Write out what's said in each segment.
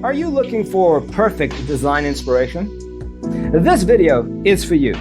Are you looking for perfect design inspiration? This video is for you.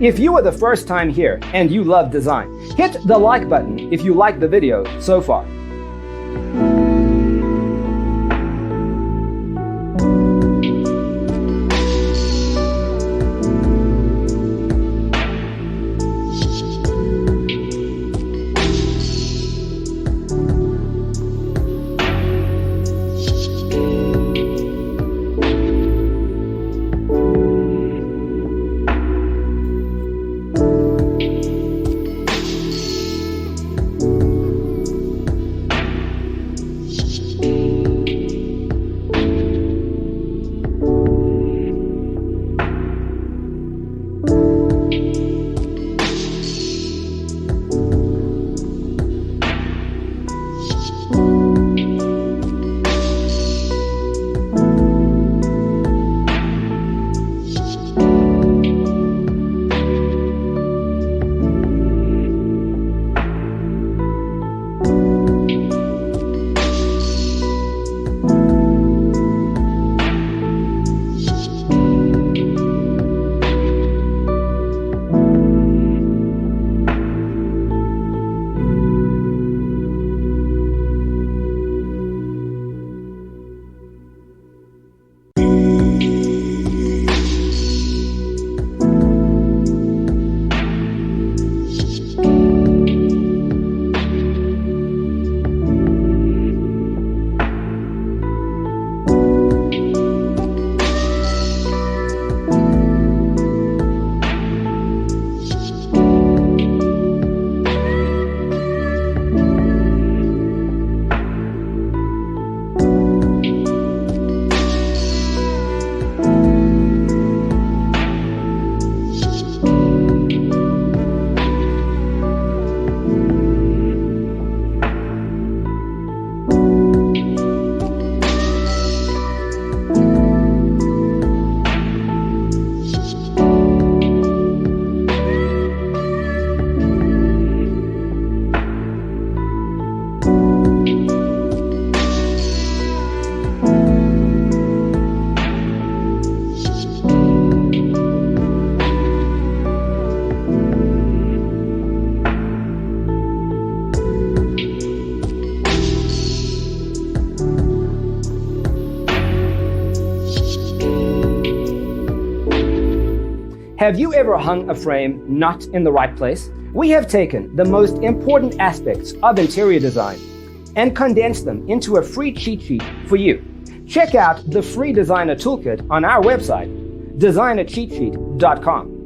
If you are the first time here and you love design, hit the like button if you like the video so far. Have you ever hung a frame not in the right place? We have taken the most important aspects of interior design and condensed them into a free cheat sheet for you. Check out the free designer toolkit on our website, designercheatsheet.com.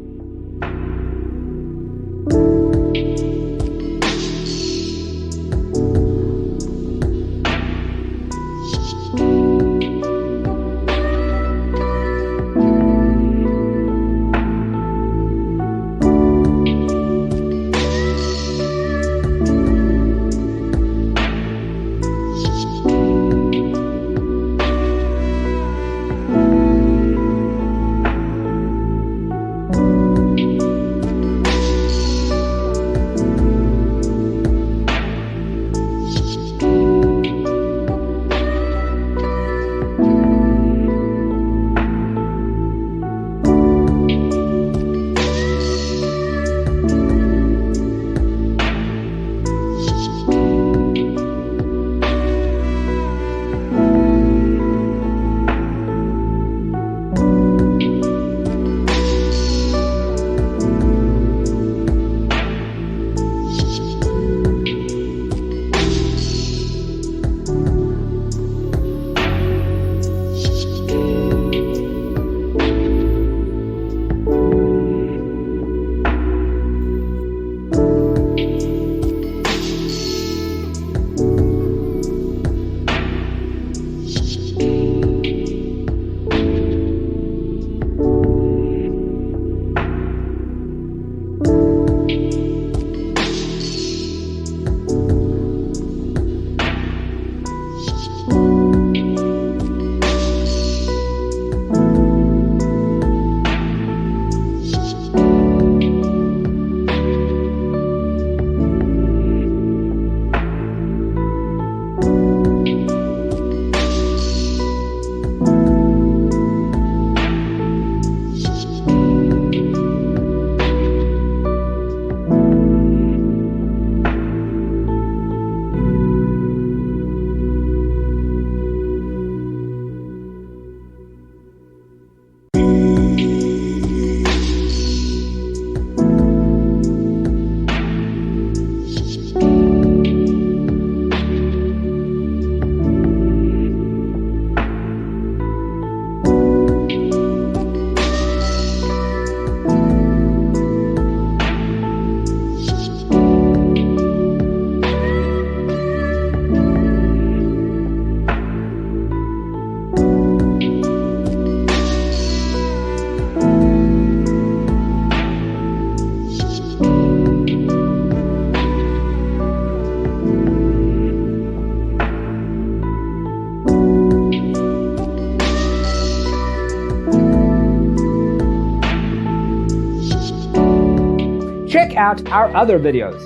Check out our other videos.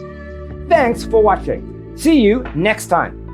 Thanks for watching. See you next time.